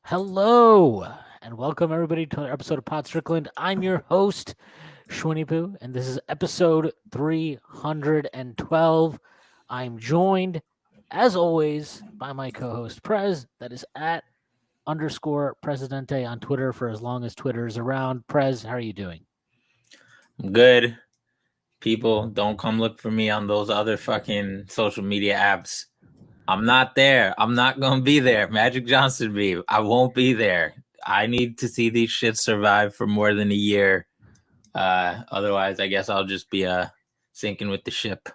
Hello, and welcome everybody to another episode of Pod Strickland. I'm your host, Shwin, and this is episode 312. I'm joined, as always, by my co-host Prez. That is at underscore Presidente on Twitter for as long as Twitter is around. Prez, how are you doing? I'm good. People, don't come look for me on those other fucking social media apps. I'm not there. I'm not going to be there. Magic Johnson be. I won't be there. I need to see these shits survive for more than a year. Otherwise, I guess I'll just be sinking with the ship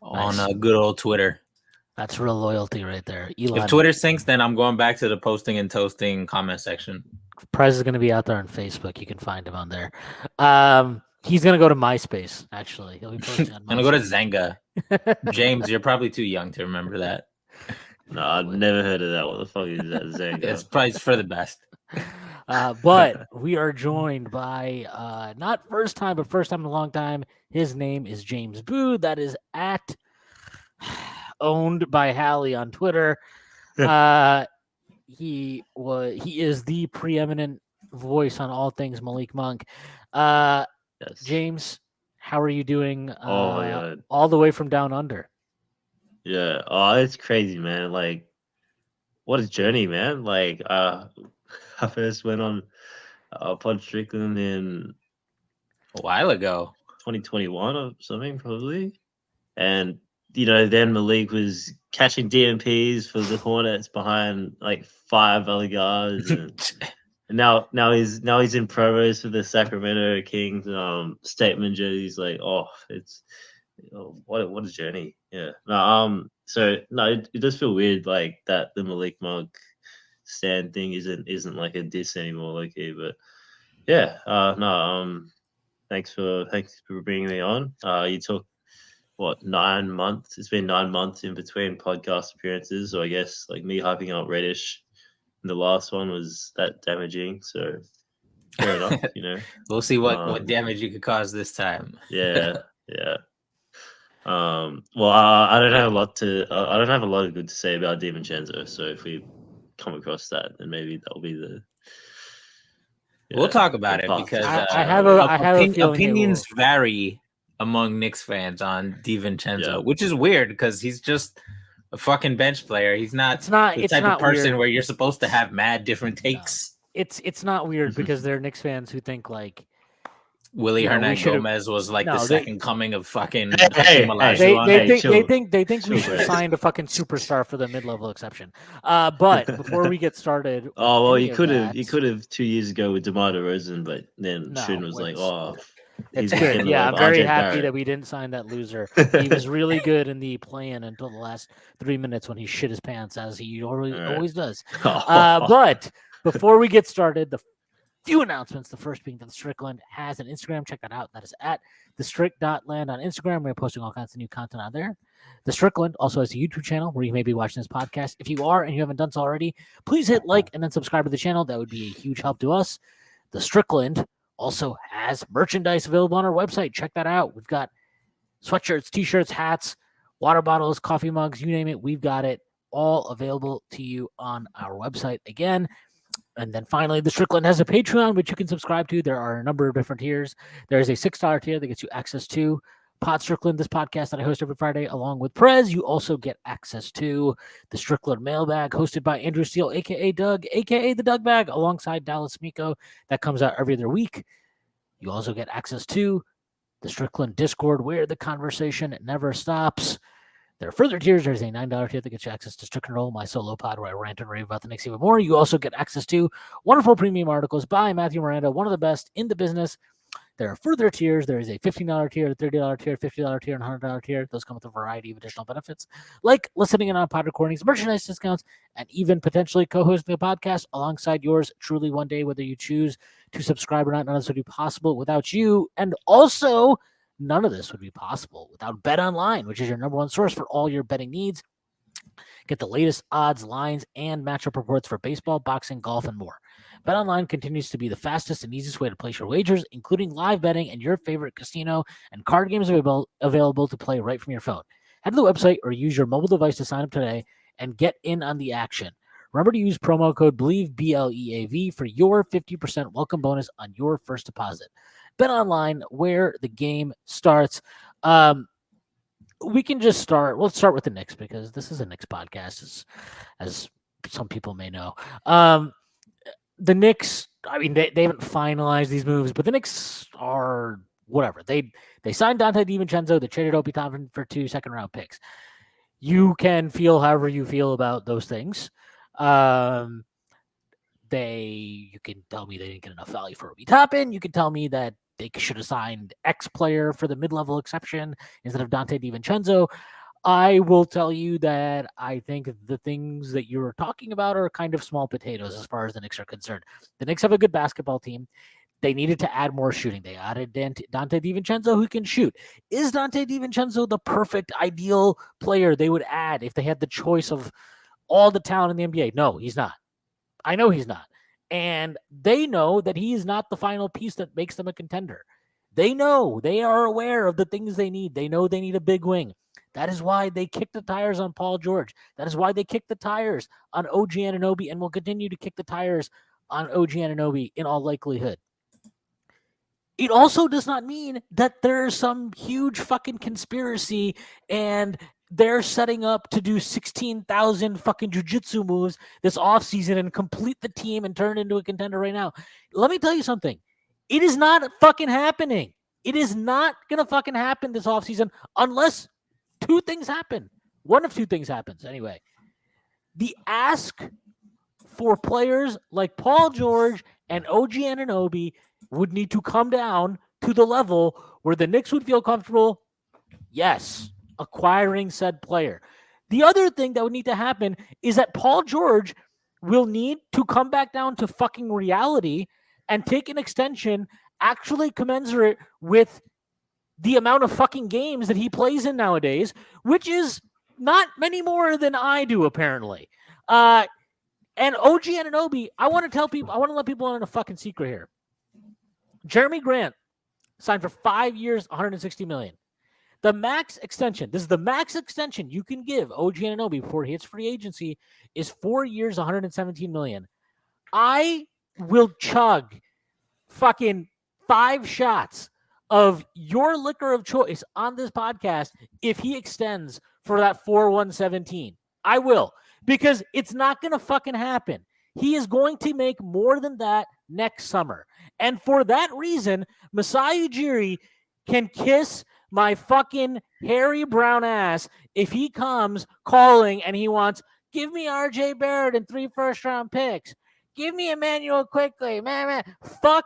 on Nice. good old Twitter. That's real loyalty right there. Elon. If Twitter sinks, then I'm going back to the posting and toasting comment section. Prez is going to be out there on Facebook. You can find him on there. He's going to go to MySpace, actually. He'll be posting on I'm going to go to Zanga. James, you're probably too young to remember that. No, I've never heard of that. What the fuck is that, Zanga? It's probably for the best. But we are joined by not first time, but first time in a long time. His name is James Boo. That is at owned by Hallie on Twitter. He is the preeminent voice on all things Malik Monk. Yes. James, how are you doing? Oh my God. All the way from down under. Yeah. Oh, it's crazy, man. Like, what a journey, man. Like, I first went on Pod Strickland in a while ago, 2021 or something, probably. And then Malik was catching DMPs for the Hornets behind like 5 other guards, and now he's in promos for the Sacramento Kings statement jerseys. Like, what a journey. Yeah. It does feel weird like that the Malik Monk stand thing isn't like a diss anymore, okay, but yeah, thanks for bringing me on. You took 9 months? It's been 9 months in between podcast appearances, so I guess like me hyping up Reddish in the last one was that damaging, so fair enough. We'll see what damage you could cause this time. Yeah. Well, I don't have a lot of good to say about DiVincenzo, so if we come across that, then maybe that'll be the. We'll talk about it because I have a feeling opinions vary among Knicks fans on DiVincenzo, which is weird because he's just a fucking bench player. He's not the type of person where you're supposed to have mad different takes. No. It's not weird because there are Knicks fans who think like Willie Hernán Gomez was like the second coming of fucking. They think we should have signed a fucking superstar for the mid-level exception. But before we get started, you could have 2 years ago with DeMar DeRozan, but then Shwin was like, it's good. Yeah, I'm very happy that we didn't sign that loser. He was really good in the play-in until the last 3 minutes when he shit his pants, as he always does. But before we get started, the few announcements. The first being that Strickland has an Instagram. Check that out. That is at thestrick.land on Instagram. We're posting all kinds of new content on there. The Strickland also has a YouTube channel where you may be watching this podcast. If you are and you haven't done so already, please hit like and then subscribe to the channel. That would be a huge help to us. The Strickland also has merchandise available on our website. Check that out. We've got sweatshirts, t-shirts, hats, water bottles, coffee mugs, you name it. We've got it all available to you on our website again. And then finally, the Strickland has a Patreon, which you can subscribe to. There are a number of different tiers. There is a $6 tier that gets you access to Pod Strickland, this podcast that I host every Friday, along with Prez. You also get access to the Strickland Mailbag, hosted by Andrew Steele, a.k.a. Doug, a.k.a. the Doug Bag, alongside Dallas Miko. That comes out every other week. You also get access to the Strickland Discord, where the conversation never stops. There are further tiers. There's a $9 tier that gets you access to Strickland Roll, my solo pod, where I rant and rave about the Knicks even more. You also get access to wonderful premium articles by Matthew Miranda, one of the best in the business. There are further tiers. There is a $15 tier, a $30 tier, $50 tier, and $100 tier. Those come with a variety of additional benefits, like listening in on pod recordings, merchandise discounts, and even potentially co-hosting a podcast alongside yours truly one day, whether you choose to subscribe or not. None of this would be possible without you. And also, none of this would be possible without BetOnline, which is your number one source for all your betting needs. Get the latest odds, lines, and matchup reports for baseball, boxing, golf, and more. BetOnline continues to be the fastest and easiest way to place your wagers, including live betting and your favorite casino and card games available to play right from your phone. Head to the website or use your mobile device to sign up today and get in on the action. Remember to use promo code BLEAV, BLEAV, for your 50% welcome bonus on your first deposit. Bet online, where the game starts. We can just start. We'll start with the Knicks because this is a Knicks podcast, as some people may know. The Knicks, I mean, they haven't finalized these moves, but the Knicks are whatever. They signed Donte DiVincenzo. They traded Obi Toppin for 2 second-round picks. You can feel however you feel about those things. You can tell me they didn't get enough value for Obi Toppin. You can tell me that they should have signed X player for the mid-level exception instead of Donte DiVincenzo. I will tell you that I think the things that you're talking about are kind of small potatoes as far as the Knicks are concerned. The Knicks have a good basketball team. They needed to add more shooting. They added Donte DiVincenzo, who can shoot. Is Donte DiVincenzo the perfect, ideal player they would add if they had the choice of all the talent in the NBA? No, he's not. I know he's not. And they know that he is not the final piece that makes them a contender. They know. They are aware of the things they need. They know they need a big wing. That is why they kicked the tires on Paul George. That is why they kicked the tires on OG Anunoby and will continue to kick the tires on OG Anunoby in all likelihood. It also does not mean that there's some huge fucking conspiracy and they're setting up to do 16,000 fucking jiu-jitsu moves this offseason and complete the team and turn into a contender right now. Let me tell you something. It is not fucking happening. It is not going to fucking happen this offseason unless 2 things happen. One of 2 things happens anyway. The ask for players like Paul George and OG Anunoby would need to come down to the level where the Knicks would feel comfortable, yes, acquiring said player. The other thing that would need to happen is that Paul George will need to come back down to fucking reality and take an extension actually commensurate with the amount of fucking games that he plays in nowadays, which is not many more than I do, apparently. And OG Anunoby, I want to let people in a fucking secret here. Jeremy Grant signed for 5 years, $160 million. The max extension, this is the max extension you can give OG Anunoby before he hits free agency, is 4 years, $117 million. I will chug fucking 5 shots of your liquor of choice on this podcast if he extends for that 4-117. I will, because it's not going to fucking happen. He is going to make more than that next summer. And for that reason, Masai Ujiri can kiss my fucking hairy brown ass if he comes calling and he wants, give me RJ Barrett and 3 first-round picks. Give me Emmanuel quickly. Man. Fuck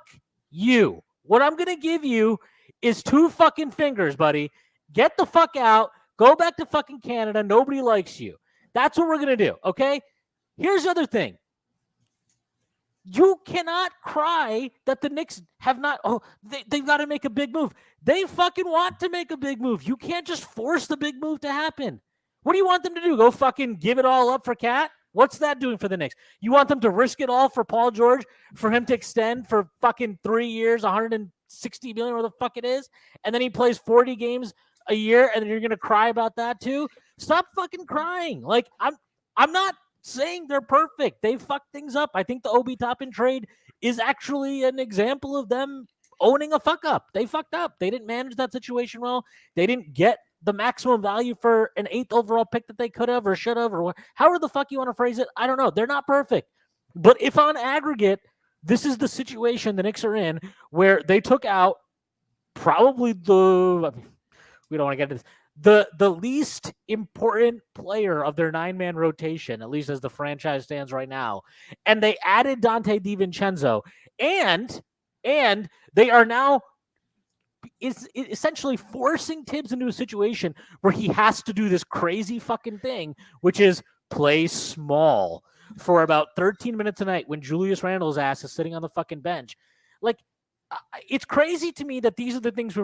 you. What I'm going to give you is 2 fucking fingers, buddy. Get the fuck out. Go back to fucking Canada. Nobody likes you. That's what we're going to do, okay? Here's the other thing. You cannot cry that the Knicks have not, they've got to make a big move. They fucking want to make a big move. You can't just force the big move to happen. What do you want them to do? Go fucking give it all up for Cat? What's that doing for the Knicks? You want them to risk it all for Paul George, for him to extend for fucking 3 years, $160 million, where the fuck it is, and then he plays 40 games a year, and then you're going to cry about that too? Stop fucking crying. Like, I'm not saying they're perfect. They fucked things up. I think the Obi Toppin trade is actually an example of them owning a fuck up. They fucked up. They didn't manage that situation well. They didn't get the maximum value for an 8th overall pick that they could have or should have, or however the fuck you want to phrase it. I don't know. They're not perfect. But if on aggregate, this is the situation the Knicks are in, where they took out probably we don't want to get into this, the least important player of their 9-man rotation, at least as the franchise stands right now. And they added Donte DiVincenzo. And they are now essentially forcing Tibbs into a situation where he has to do this crazy fucking thing, which is play small for about 13 minutes a night when Julius Randle's ass is sitting on the fucking bench. Like, it's crazy to me that these are the things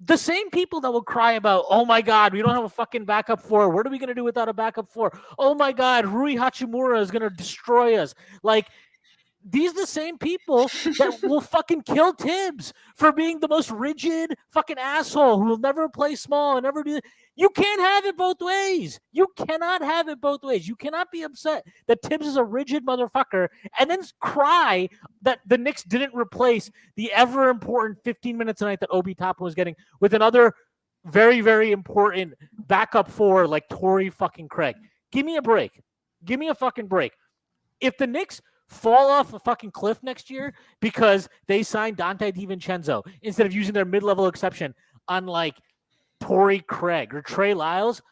the same people that will cry about, oh my God, we don't have a fucking backup 4. What are we going to do without a backup 4? Oh my God, Rui Hachimura is going to destroy us. Like, these are the same people that will fucking kill Tibbs for being the most rigid fucking asshole who will never play small and never do. You can't have it both ways. You cannot have it both ways. You cannot be upset that Tibbs is a rigid motherfucker and then cry that the Knicks didn't replace the ever important 15 minutes a night that Obi Toppin was getting with another very, very important backup four like Torrey fucking Craig. Give me a break. Give me a fucking break. If the Knicks fall off a fucking cliff next year because they signed Dante DiVincenzo instead of using their mid-level exception on like Torrey Craig or Trey Lyles,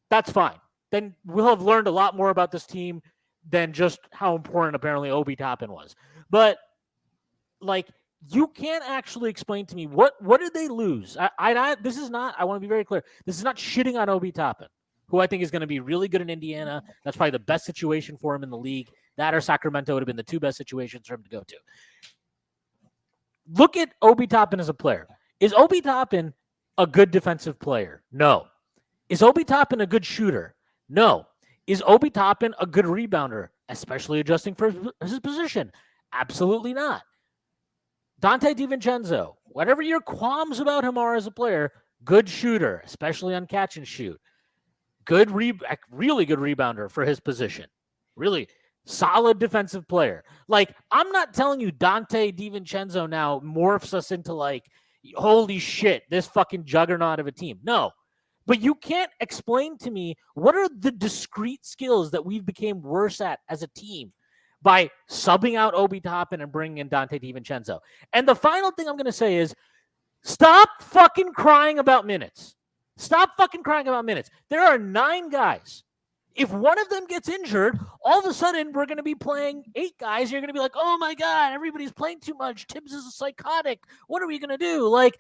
that's fine. Then we'll have learned a lot more about this team than just how important apparently Obi Toppin was. But like, you can't actually explain to me what did they lose? This is not, I want to be very clear. This is not shitting on Obi Toppin, who I think is going to be really good in Indiana. That's probably the best situation for him in the league. That or Sacramento would have been the two best situations for him to go to. Look at Obi Toppin as a player. Is Obi Toppin a good defensive player? No. Is Obi Toppin a good shooter? No. Is Obi Toppin a good rebounder, especially adjusting for his position? Absolutely not. Dante DiVincenzo, whatever your qualms about him are as a player, good shooter, especially on catch and shoot. Really good rebounder for his position. Really solid defensive player. Like, I'm not telling you Dante DiVincenzo now morphs us into like, holy shit, this fucking juggernaut of a team. No. But you can't explain to me what are the discrete skills that we've became worse at as a team by subbing out Obi Toppin and bringing in Dante DiVincenzo. And the final thing I'm going to say is stop fucking crying about minutes. Stop fucking crying about minutes. There are 9 guys. If one of them gets injured, all of a sudden we're going to be playing 8 guys. You're going to be like, oh my God, everybody's playing too much. Tibbs is a psychotic. What are we going to do? Like,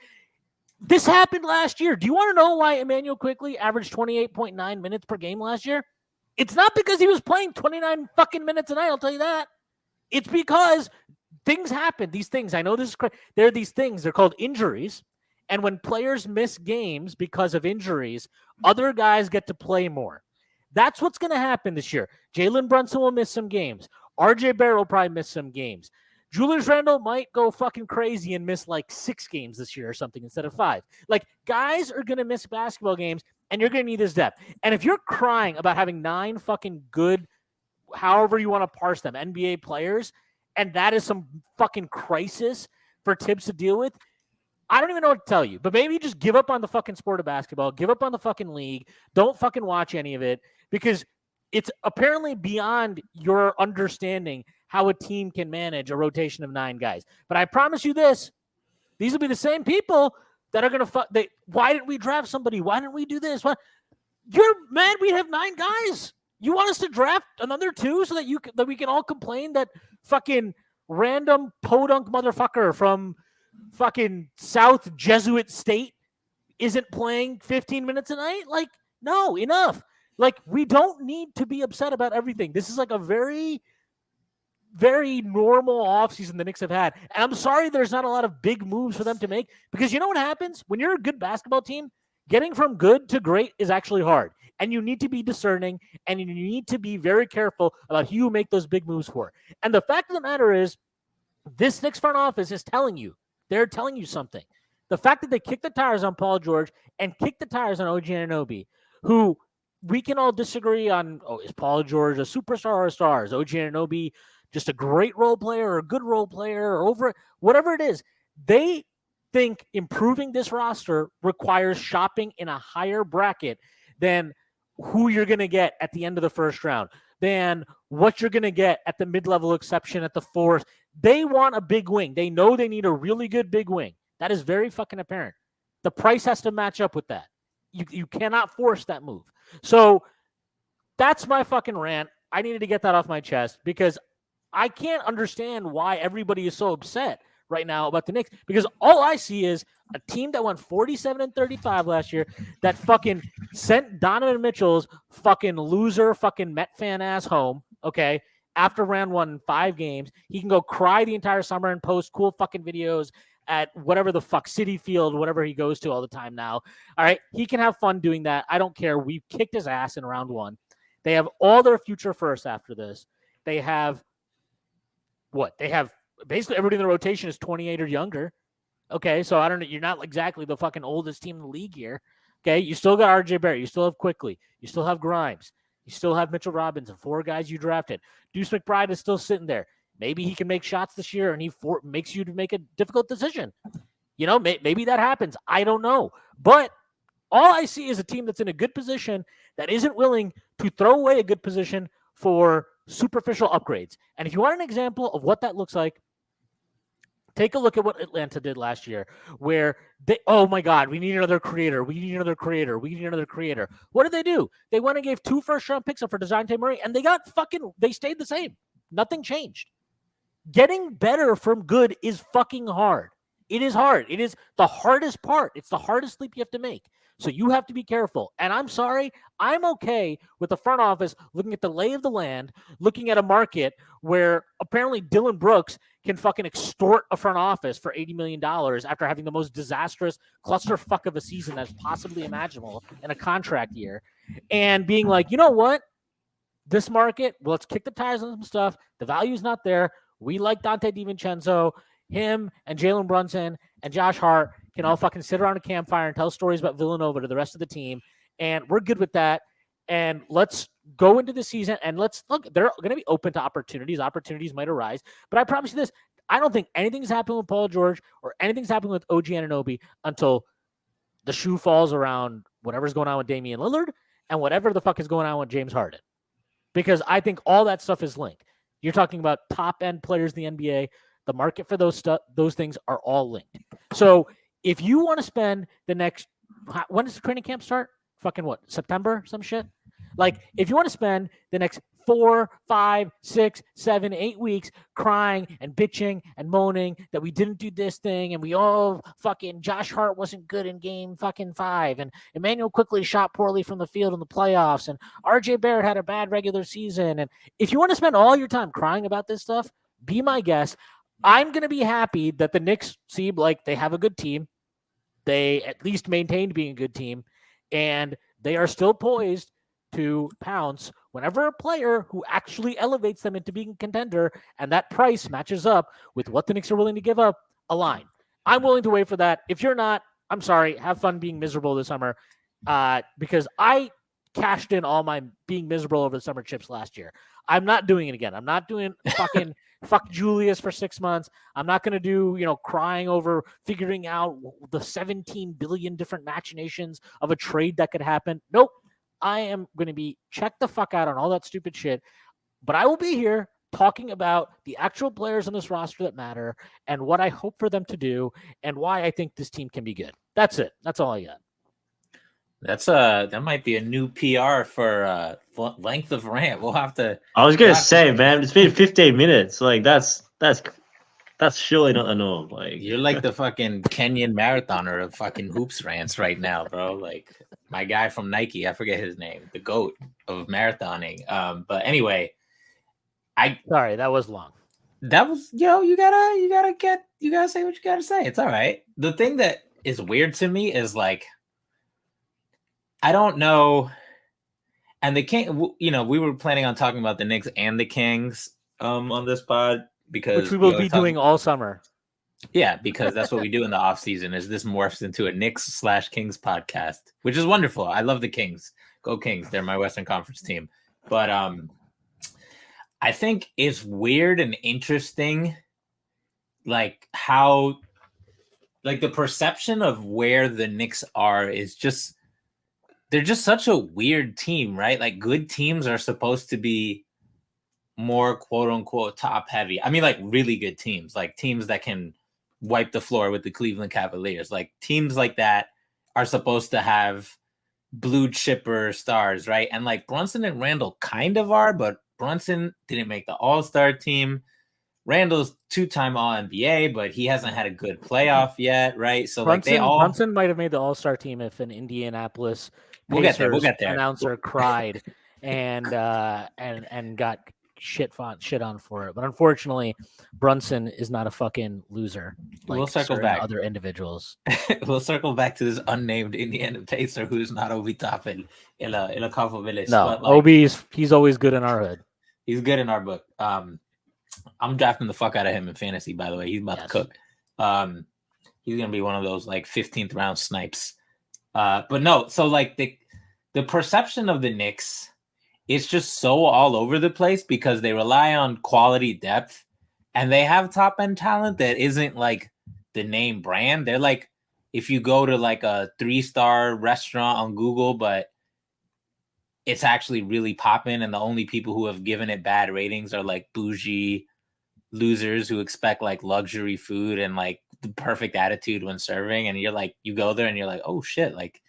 this happened last year. Do you want to know why Emmanuel Quickley averaged 28.9 minutes per game last year? It's not because he was playing 29 fucking minutes a night, I'll tell you that. It's because things happen. These things, I know this is crazy. There are these things, they're called injuries. And when players miss games because of injuries, other guys get to play more. That's what's going to happen this year. Jalen Brunson will miss some games. RJ Barrett will probably miss some games. Julius Randle might go fucking crazy and miss like 6 games this year or something instead of 5. Like, guys are going to miss basketball games, and you're going to need this depth. And if you're crying about having 9 fucking good, however you want to parse them, NBA players, and that is some fucking crisis for Tibbs to deal with, I don't even know what to tell you. But maybe just give up on the fucking sport of basketball. Give up on the fucking league. Don't fucking watch any of it because it's apparently beyond your understanding how a team can manage a rotation of 9 guys. But I promise you this, these will be the same people that are going to why didn't we draft somebody? Why didn't we do this? You're mad we have 9 guys. You want us to draft another 2 so that we can all complain that fucking random podunk motherfucker from fucking South Jesuit State isn't playing 15 minutes a night? Like, no, enough. Like, we don't need to be upset about everything. This is like a very, very normal offseason the Knicks have had. And I'm sorry there's not a lot of big moves for them to make because you know what happens? When you're a good basketball team, getting from good to great is actually hard. And you need to be discerning and you need to be very careful about who you make those big moves for. And the fact of the matter is, this Knicks front office is telling you, they're telling you something. The fact that they kicked the tires on Paul George and kicked the tires on OG Anunoby, who we can all disagree on, is Paul George a superstar or a star? Is OG Anunoby just a great role player or a good role player or whatever it is? They think improving this roster requires shopping in a higher bracket than who you're going to get at the end of the first round, than what you're going to get at the mid-level exception at the 4th. They want a big wing. They know they need a really good big wing. That is very fucking apparent. The price has to match up with that. You cannot force that move. So that's my fucking rant. I needed to get that off my chest because I can't understand why everybody is so upset right now about the Knicks because all I see is a team that won 47-35 last year that fucking sent Donovan Mitchell's fucking loser fucking Met fan ass home, okay, after round 1 in 5 games. He can go cry the entire summer and post cool fucking videos at whatever the fuck, City Field, whatever he goes to all the time now. All right, he can have fun doing that. I don't care. We kicked his ass in round 1. They have all their future first after this. They have what? They have basically everybody in the rotation is 28 or younger. Okay, so I don't know. You're not exactly the fucking oldest team in the league here. Okay, you still got RJ Barrett. You still have Quickly. You still have Grimes. You still have Mitchell Robinson, 4 guys you drafted. Deuce McBride is still sitting there. Maybe he can make shots this year, and he makes you to make a difficult decision. You know, maybe that happens. I don't know. But all I see is a team that's in a good position that isn't willing to throw away a good position for superficial upgrades. And if you want an example of what that looks like, take a look at what Atlanta did last year, where they, oh my God, we need another creator. We need another creator. We need another creator. What did they do? They went and gave 2 first-round picks up for DeJounte Murray, and they stayed the same. Nothing changed. Getting better from good is fucking hard. It is hard. It is the hardest part. It's the hardest leap you have to make. So you have to be careful. And I'm sorry, I'm okay with the front office looking at the lay of the land, looking at a market where apparently Dylan Brooks can fucking extort a front office for $80 million after having the most disastrous clusterfuck of a season that's possibly imaginable in a contract year, and being like, you know what? This market, well, let's kick the tires on some stuff. The value's not there. We like Dante DiVincenzo. Him and Jalen Brunson and Josh Hart can all fucking sit around a campfire and tell stories about Villanova to the rest of the team. And we're good with that. And let's go into the season and let's look. They're going to be open to opportunities. Opportunities might arise. But I promise you this. I don't think anything's happening with Paul George or anything's happening with OG Anunoby until the shoe falls around whatever's going on with Damian Lillard and whatever the fuck is going on with James Harden. Because I think all that stuff is linked. You're talking about top-end players in the NBA. The market for those things are all linked. So if you want to spend the next, when does the training camp start? Fucking what? September? Some shit? Like, if you want to spend the next 4, 5, 6, 7, 8 weeks crying and bitching and moaning that we didn't do this thing and we all fucking Josh Hart wasn't good in game fucking 5 and Emmanuel Quickly shot poorly from the field in the playoffs and RJ Barrett had a bad regular season. And if you want to spend all your time crying about this stuff, be my guest. I'm going to be happy that the Knicks seem like they have a good team. They at least maintained being a good team, and they are still poised to pounce whenever a player who actually elevates them into being a contender and that price matches up with what the Knicks are willing to give up, align. I'm willing to wait for that. If you're not, I'm sorry. Have fun being miserable this summer because I cashed in all my being miserable over the summer chips last year. I'm not doing it again. I'm not doing fucking fuck Julius for 6 months. I'm not going to do, crying over figuring out the 17 billion different machinations of a trade that could happen. Nope. I am going to be check the fuck out on all that stupid shit. But I will be here talking about the actual players on this roster that matter and what I hope for them to do and why I think this team can be good. That's it. That's all I got. That might be a new PR for length of rant. We'll have to. I was gonna say, man, it's been 15 minutes. Like that's surely not the norm. Like you're like the fucking Kenyan marathoner of fucking hoops rants right now, bro. Like my guy from Nike, I forget his name, the GOAT of marathoning. But anyway, sorry, that was long. That was you gotta say what you gotta say. It's all right. The thing that is weird to me is like. I don't know. And the King, we were planning on talking about the Knicks and the Kings on this pod because which we will be doing all summer. Yeah, because that's what we do in the off season. Is this morphs into a Knicks/Kings podcast, which is wonderful. I love the Kings. Go Kings! They're my Western Conference team. But I think it's weird and interesting, like how, like the perception of where the Knicks are is just. They're just such a weird team, right? Like good teams are supposed to be more quote unquote top heavy. I mean, like really good teams, like teams that can wipe the floor with the Cleveland Cavaliers. Like teams like that are supposed to have blue chipper stars, right? And like Brunson and Randall kind of are, but Brunson didn't make the All-Star team. Randall's 2-time All-NBA, but he hasn't had a good playoff yet, right? So Brunson might have made the All-Star team if an Indianapolis We'll get there. Announcer cried and got shit on for it. But unfortunately, Brunson is not a fucking loser. Like we'll circle back. Other individuals. We'll circle back to this unnamed Indiana Pacer who's not Obi Toppin in a couple minutes. No, Obi's he's always good in our hood. He's good in our book. I'm drafting the fuck out of him in fantasy. By the way, he's about to cook. He's gonna be one of those like 15th round snipes. But no, so like the perception of the Knicks is just so all over the place because they rely on quality depth and they have top end talent that isn't like the name brand. They're like, if you go to like a 3-star restaurant on Google, but it's actually really popping, and the only people who have given it bad ratings are like bougie losers who expect like luxury food and like the perfect attitude when serving. And you're like, you go there and you're like, oh shit, like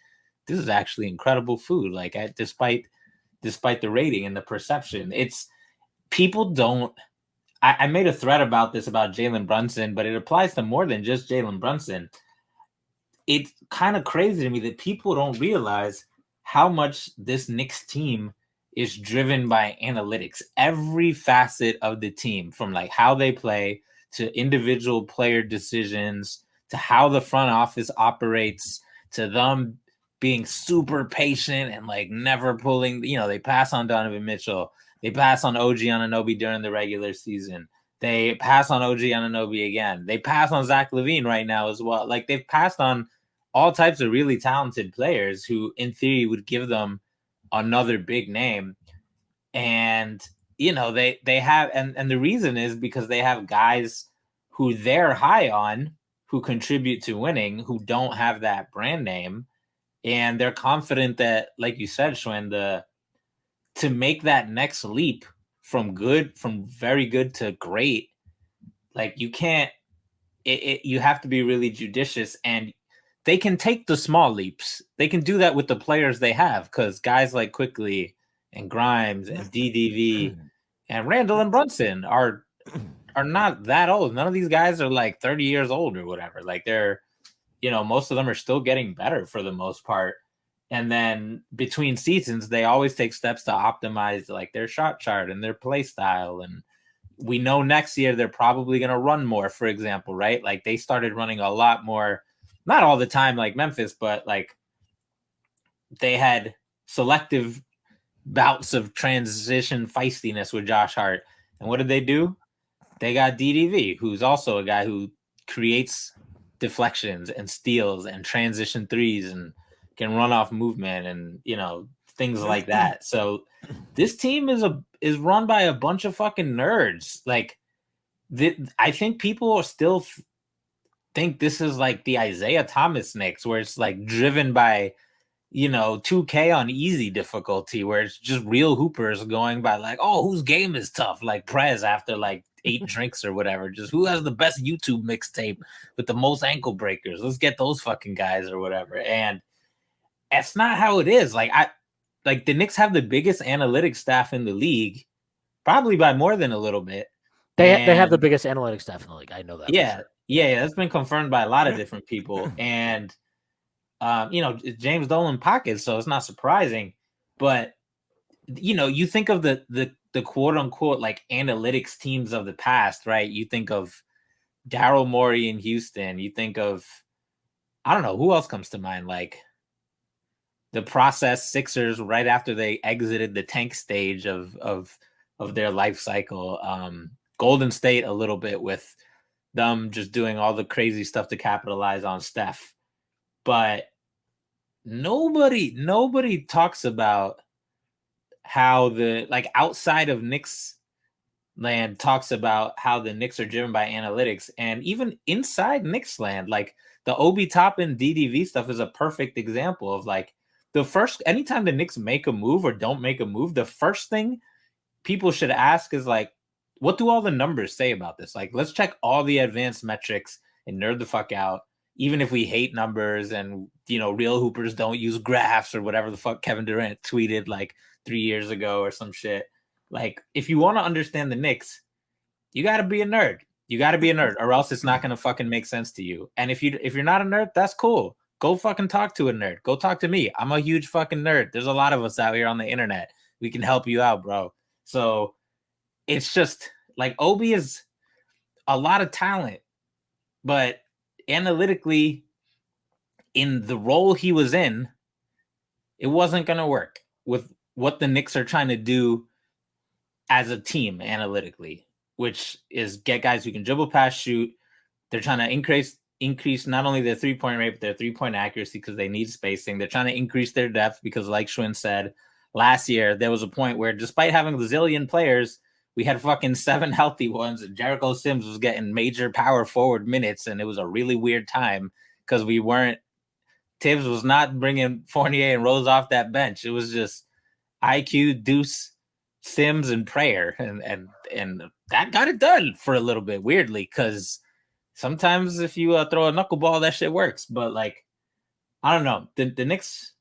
this is actually incredible food. Like despite the rating and the perception, it's people don't. I made a thread about this about Jalen Brunson, but it applies to more than just Jalen Brunson. It's kind of crazy to me that people don't realize how much this Knicks team is driven by analytics. Every facet of the team, from like how they play to individual player decisions to how the front office operates to them being super patient and like never pulling, they pass on Donovan Mitchell. They pass on OG Anunoby during the regular season. They pass on OG Anunoby again. They pass on Zach LaVine right now as well. Like they've passed on all types of really talented players who in theory would give them another big name. And, they have, and the reason is because they have guys who they're high on, who contribute to winning, who don't have that brand name. And they're confident that, like you said, Shwin, to make that next leap from very good to great, like you can't, you have to be really judicious, and they can take the small leaps. They can do that with the players they have, because guys like Quickly and Grimes and DDV and Randall and Brunson are not that old. None of these guys are like 30 years old or whatever. Like they're, most of them are still getting better for the most part. And then between seasons, they always take steps to optimize like their shot chart and their play style. And we know next year they're probably going to run more, for example, right? Like they started running a lot more, not all the time like Memphis, but like they had selective bouts of transition feistiness with Josh Hart. And what did they do? They got DDV, who's also a guy who creates deflections and steals and transition threes and can run off movement and, things like that. So this team is run by a bunch of fucking nerds. Like I think people still think this is like the Isaiah Thomas Knicks, where it's like driven by 2K on easy difficulty, where it's just real hoopers going by like, oh, whose game is tough, like Prez after like 8 drinks or whatever, just who has the best YouTube mixtape with the most ankle breakers, let's get those fucking guys or whatever. And that's not how it is. Like the Knicks have the biggest analytics staff in the league, probably by more than a little bit. They have the biggest analytics staff in the league. I know that. Yeah, sure. Yeah, that's been confirmed by a lot of different people. And James Dolan pockets, so it's not surprising. But you think of the quote unquote like analytics teams of the past, right? You think of Daryl Morey in Houston. You think of, I don't know, who else comes to mind? Like the process Sixers right after they exited the tank stage of their life cycle. Golden State a little bit with them just doing all the crazy stuff to capitalize on Steph. But nobody talks about how outside of Knicks land talks about how the Knicks are driven by analytics. And even inside Knicks land, like the Obi Toppin DDV stuff is a perfect example of like anytime the Knicks make a move or don't make a move, the first thing people should ask is like, what do all the numbers say about this? Like, let's check all the advanced metrics and nerd the fuck out. Even if we hate numbers and, real hoopers don't use graphs or whatever the fuck Kevin Durant tweeted like 3 years ago or some shit. Like, if you want to understand the Knicks, you got to be a nerd. You got to be a nerd, or else it's not going to fucking make sense to you. And if you're not a nerd, that's cool. Go fucking talk to a nerd. Go talk to me. I'm a huge fucking nerd. There's a lot of us out here on the internet. We can help you out, bro. So it's just like Obi is a lot of talent, but analytically, in the role he was in, it wasn't going to work with what the Knicks are trying to do as a team analytically, which is get guys who can dribble, pass, shoot. They're trying to increase not only their 3-point rate, but their 3-point accuracy because they need spacing. They're trying to increase their depth because, like Shwin said, last year there was a point where despite having a zillion players, we had fucking 7 healthy ones, and Jericho Sims was getting major power forward minutes, and it was a really weird time because Tibbs was not bringing Fournier and Rose off that bench. It was just IQ, Deuce, Sims, and Prayer, and that got it done for a little bit, weirdly, because sometimes if you throw a knuckleball, that shit works. But, like, I don't know. The Knicks,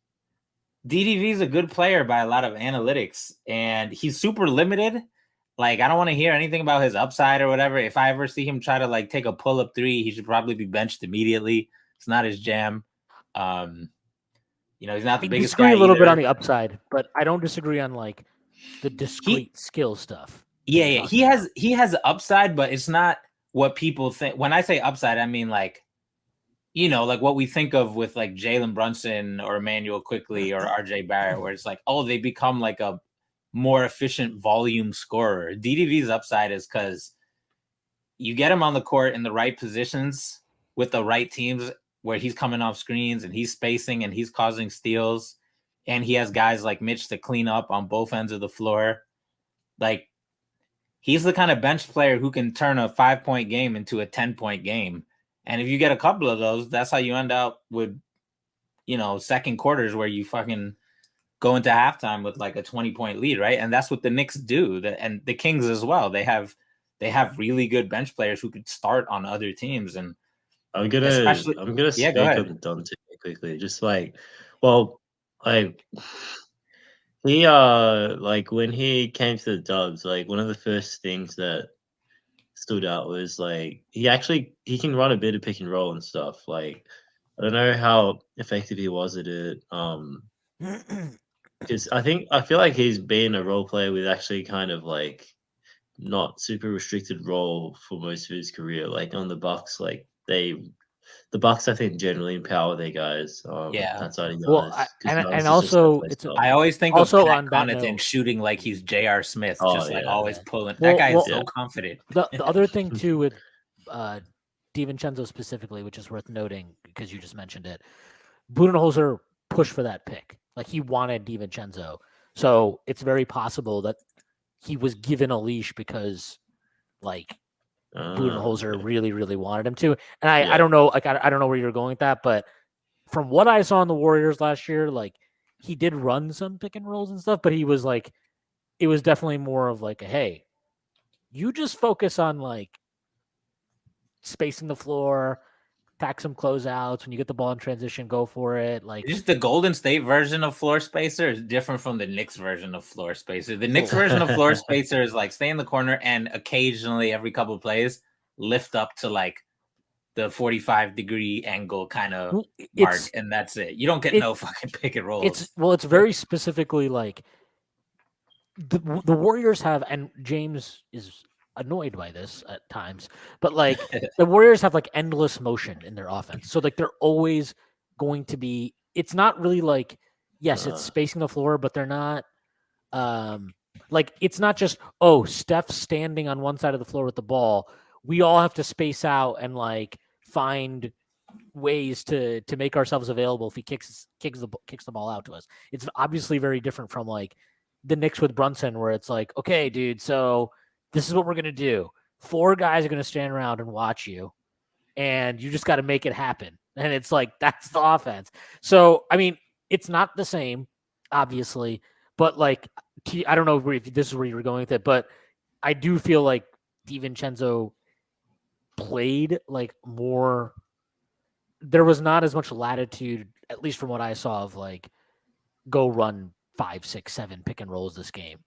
DDV is a good player by a lot of analytics, and he's super limited. Like, I don't want to hear anything about his upside or whatever. If I ever see him try to, like, take a pull-up 3, he should probably be benched immediately. It's not his jam. He's not the biggest guy. I disagree a little bit on the upside, but I don't disagree on, like, the discrete skill stuff. Yeah. He has upside, but it's not what people think. When I say upside, I mean, like, like what we think of with, like, Jalen Brunson or Emmanuel Quickley or RJ Barrett, where it's like, oh, they become like a more efficient volume scorer. DDV's upside is because you get him on the court in the right positions with the right teams where he's coming off screens and he's spacing and he's causing steals, and he has guys like Mitch to clean up on both ends of the floor. Like, he's the kind of bench player who can turn a 5-point game into a 10-point game. And if you get a couple of those, that's how you end up with, second quarters where you fucking go into halftime with like a 20-point lead, right? And that's what the Knicks do. And the Kings as well. They have really good bench players who could start on other teams. And I'm gonna speak on Dante quickly. Just like, well, like he like when he came to the Dubs, like one of the first things that stood out was like he can run a bit of pick and roll and stuff. Like, I don't know how effective he was at it. Because I feel like he's been a role player with actually kind of like not super restricted role for most of his career. Like on the Bucks, like the Bucks, I think, generally empower their guys. Outside of Giannis. Well, and also I always think also of Pat Connaughton shooting like he's J.R. Smith, always pulling. That guy is so confident. The other thing too with DiVincenzo specifically, which is worth noting because you just mentioned it, Budenholzer pushed for that pick. Like, he wanted DiVincenzo, so it's very possible that he was given a leash because, like, Budenholzer really, really wanted him to. And I don't know, like, I don't know where you're going with that, but from what I saw in the Warriors last year, like, he did run some pick and rolls and stuff, but he was like, it was definitely more of like, hey, you just focus on like spacing the floor, attack some closeouts. When you get the ball in transition, go for it. Like, just the Golden State version of floor spacer is different from the Knicks version of floor spacer. The Knicks version of floor spacer is like stay in the corner and occasionally every couple of plays lift up to like the 45-degree angle kind of mark, and that's it. You don't get no fucking pick and rolls. It's very specifically like the Warriors have, and James is annoyed by this at times, but like the Warriors have like endless motion in their offense. So like they're always going to be, it's not really like, yes, it's spacing the floor, but they're not like, it's not just, oh, Steph's standing on one side of the floor with the ball. We all have to space out and like find ways to make ourselves available if he kicks the ball out to us. It's obviously very different from like the Knicks with Brunson, where it's like, okay, dude, so this is what we're going to do. 4 guys are going to stand around and watch you, and you just got to make it happen. And it's like, that's the offense. So, I mean, it's not the same, obviously, but like, I don't know if this is where you were going with it, but I do feel like DiVincenzo played like more. There was not as much latitude, at least from what I saw, of like, go run 5, 6, 7 pick and rolls this game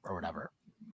or whatever.